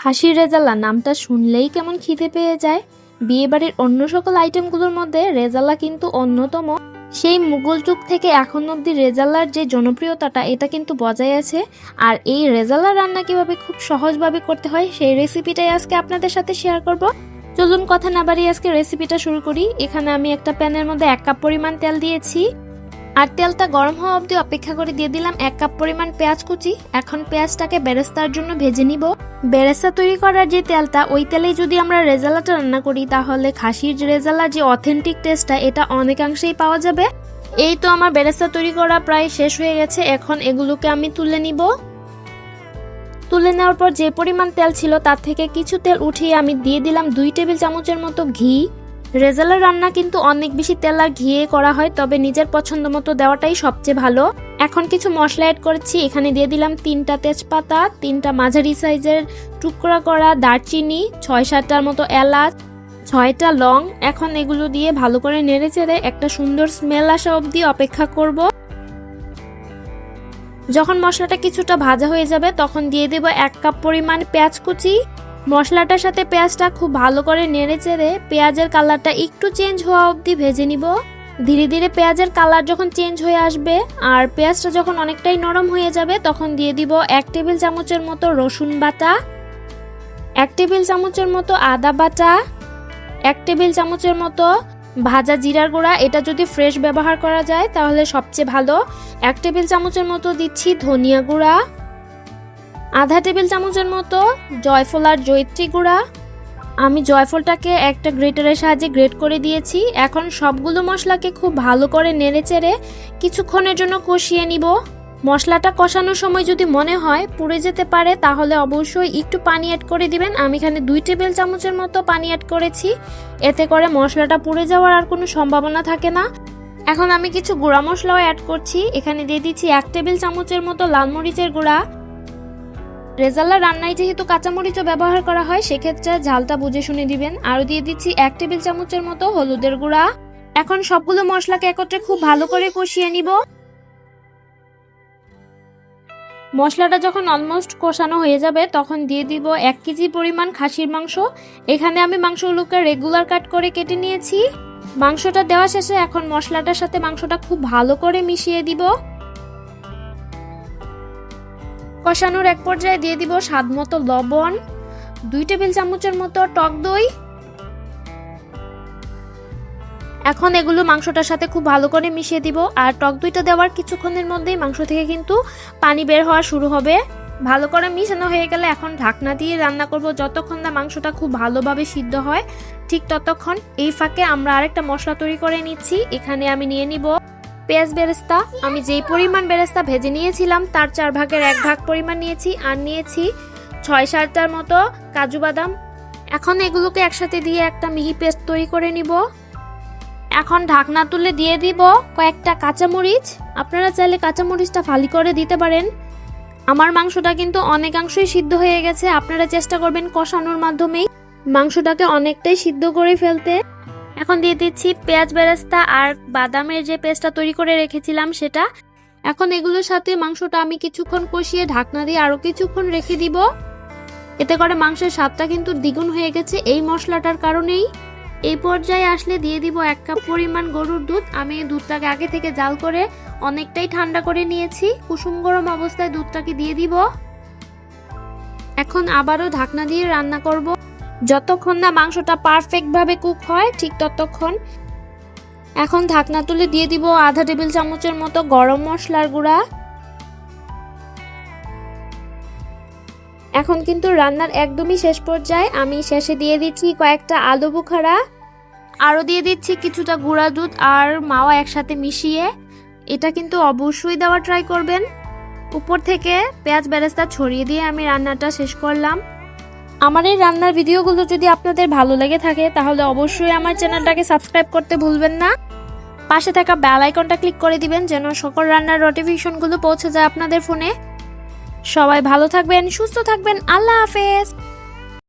খাসির রেজালা নামটা শুনলেই কেমন খিদে পেয়ে যায়। বিয়েবাড়ির অন্য সকল আইটেমগুলোর মধ্যে রেজালা কিন্তু অন্যতম। সেই মুঘল যুগ থেকে এখন অবধি রেজালার যে জনপ্রিয়তাটা এটা কিন্তু বজায় আছে। আর এই রেজালা রান্না কিভাবে খুব সহজভাবে করতে হয় সেই রেসিপিটাই আজকে আপনাদের সাথে শেয়ার করব। চলুন কথা না বাড়িয়ে আজকে রেসিপিটা শুরু করি। এখানে আমি একটা প্যানের মধ্যে 1 কাপ পরিমাণ তেল দিয়েছি, আর তেলটা গরম হওয়া অবধি অপেক্ষা করে দিয়ে দিলাম 1 কাপ পরিমাণ পেঁয়াজ কুচি। এখন পেঁয়াজটাকে বেরেস্তার জন্য ভেজে নিব। বেরেস্তা তৈরি করার যে তেলটা, ওই তেলেই যদি আমরা রেজালাটা রান্না করি তাহলে খাসির রেজালার যে অথেন্টিক টেস্টটা এটা অনেকাংশেই পাওয়া যাবে। এই তো আমার বেরেস্তা তৈরি করা প্রায় শেষ হয়ে গেছে। এখন এগুলোকে আমি তুলে নিব। তুলে নেওয়ার পর যে পরিমাণ তেল ছিল তার থেকে কিছু তেল উঠিয়ে আমি দিয়ে দিলাম 2 টেবিল চামচের মতো ঘি। রেজালার রান্না কিন্তু অনেক বেশি তেল আর ঘিয়ে করা হয়, তবে নিজের পছন্দ মতো দেওয়াটাই সবচেয়ে ভালো। এখন কিছু মশলা অ্যাড করেছি। এখানে দিয়ে দিলাম 3টা তেজপাতা, 3টা মাঝারি সাইজের টুকরা করা দারচিনি, 6-7টার মতো এলাচ, 6টা লং। এখন এগুলো দিয়ে ভালো করে নেড়ে চেড়ে একটা সুন্দর স্মেল আসা অবধি অপেক্ষা করব। যখন মশলাটা কিছুটা ভাজা হয়ে যাবে তখন দিয়ে দেব 1 কাপ পরিমাণ পেঁয়াজ কুচি। মশলাটার সাথে পেঁয়াজটা খুব ভালো করে নেড়ে চেড়ে পেঁয়াজের কালারটা একটু চেঞ্জ হওয়া অবধি ভেজে নিব। ধীরে ধীরে পেঁয়াজের কালার যখন চেঞ্জ হয়ে আসবে আর পেঁয়াজটা যখন অনেকটাই নরম হয়ে যাবে তখন দিয়ে দিব 1 টেবিল চামচের মতো রসুন বাটা, 1 টেবিল চামচের মতো আদা বাটা, 1 টেবিল চামচের মতো ভাজা জিরার গুঁড়া। এটা যদি ফ্রেশ ব্যবহার করা যায় তাহলে সবচেয়ে ভালো। 1 টেবিল চামচের মতো দিচ্ছি ধনিয়া গুঁড়া, আধা টেবিল চামচের মতো জয়ফল আর জয়িত্রী গুঁড়া। আমি জয়ফলটাকে একটা গ্রেটারের সাহায্যে গ্রেট করে দিয়েছি। এখন সবগুলো মশলাকে খুব ভালো করে নেড়ে চেড়ে কিছুক্ষণের জন্য কষিয়ে নিব। মশলাটা কষানোর সময় যদি মনে হয় পুড়ে যেতে পারে তাহলে অবশ্যই একটু পানি অ্যাড করে দিবেন। আমি এখানে 2 টেবিল চামচের মতো পানি অ্যাড করেছি, এতে করে মশলাটা পুড়ে যাওয়ার আর কোনো সম্ভাবনা থাকে না। এখন আমি কিছু গুঁড়া মশলাও অ্যাড করছি। এখানে দিয়ে দিচ্ছি 1 টেবিল চামচের মতো লাল মরিচের গুঁড়া। রেজালা রান্নায় যেহেতু কাঁচামরিচও ব্যবহার করা হয় সেক্ষেত্রে ঝালটা বুঝে শুনে দিবেন। আরও দিয়ে দিচ্ছি 1 টেবিল চামচের মতো হলুদের গুঁড়া। এখন সবগুলো মশলাকে একত্রে খুব ভালো করে কষিয়ে নিব। মশলাটা যখন অলমোস্ট কষানো হয়ে যাবে তখন দিয়ে দিব 1 কেজি পরিমাণ খাসির মাংস। এখানে আমি মাংসগুলোকে রেগুলার কাট করে কেটে নিয়েছি। মাংসটা দেওয়া শেষে এখন মশলাটার সাথে মাংসটা খুব ভালো করে মিশিয়ে দিব। কষানোর এক পর্যায়ে দিয়ে দিব স্বাদমতো লবণ, 2 টেবিল চামচের মতো টক দই। এখন এগুলো মাংসটার সাথে খুব ভালো করে মিশিয়ে দিব। আর টক দইটা দেওয়ার কিছুক্ষণের মধ্যেই মাংস থেকে কিন্তু পানি বের হওয়া শুরু হবে। ভালো করে মিশানো হয়ে গেলে এখন ঢাকনা দিয়ে রান্না করব যতক্ষণ না মাংসটা খুব ভালোভাবে সিদ্ধ হয়, ঠিক ততক্ষণ। এই ফাঁকে আমরা আরেকটা মশলা তৈরি করে নিচ্ছি। এখানে আমি নিয়ে নিব পেঁয়াজ বেরেস্তা। আমি যেই পরিমাণ বেরেস্তা ভেজে নিয়েছিলাম তার 4 ভাগের 1 ভাগ পরিমাণ নিয়েছি, আর নিয়েছি 6-7টার মতো কাজু বাদাম। এখন এগুলোকে একসাথে দিয়ে একটা মিহি পেস্ট তৈরি করে নিব। এখন ঢাকনা তুলে দিয়ে দিব কয়েকটা কাঁচামরিচ। আপনারা চাইলে কাঁচামরিচটা ফালি করে দিতে পারেন। আমার মাংসটা কিন্তু অনেকাংশই সিদ্ধ হয়ে গেছে। আপনারা চেষ্টা করবেন কষানোর মাধ্যমেই মাংসটাকে অনেকটাই সিদ্ধ করে ফেলতে। এখন দিয়ে দিচ্ছি পেঁয়াজ বেরেস্তা আর বাদামের যে পেস্টটা তৈরি করে রেখেছিলাম সেটা। এখন এগুলোর সাথে মাংসটা আমি কিছুক্ষণ কষিয়ে ঢাকনা দিয়ে আরো কিছুক্ষণ রেখে দিব। এতে করে মাংসের স্বাদটা কিন্তু দ্বিগুণ হয়ে গেছে এই মশলাটার কারণেই। এই পর্যায়ে আসলে দিয়ে দিব 1 কাপ পরিমাণ গরুর দুধ। আমি দুধটাকে আগে থেকে জাল করে অনেকটাই ঠান্ডা করে নিয়েছি। কুসুম গরম অবস্থায় দুধটাকে দিয়ে দিব। এখন আবারও ঢাকনা দিয়ে রান্না করব যতক্ষণ না মাংসটা পারফেক্ট ভাবে কুক হয়, ঠিক ততক্ষণ। এখন ঢাকনা তুলে দিয়ে দিব আধা টেবিল চামচের মতো গরম মশলার গুঁড়া। এখন কিন্তু রান্নার একদমই শেষ পর্যায়ে। আমি শেষে দিয়ে দিচ্ছি কয়েকটা আলু বুখারা, আরও দিয়ে দিচ্ছি কিছুটা গুঁড়া দুধ আর মাওয়া একসাথে মিশিয়ে। এটা কিন্তু অবশ্যই দেওয়া ট্রাই করবেন। উপর থেকে পেঁয়াজ বেরেস্তা ছড়িয়ে দিয়ে আমি রান্নাটা শেষ করলাম। আমার এই রান্নার ভিডিওগুলো যদি আপনাদের ভালো লেগে থাকে তাহলে অবশ্যই আমার চ্যানেলটাকে সাবস্ক্রাইব করতে ভুলবেন না। পাশে থাকা বেল আইকনটা ক্লিক করে দিবেন যেন সকল রান্নার নোটিফিকেশনগুলো পৌঁছে যায় আপনাদের ফোনে। সবাই ভালো থাকবেন, সুস্থ থাকবেন। আল্লাহ হাফেজ।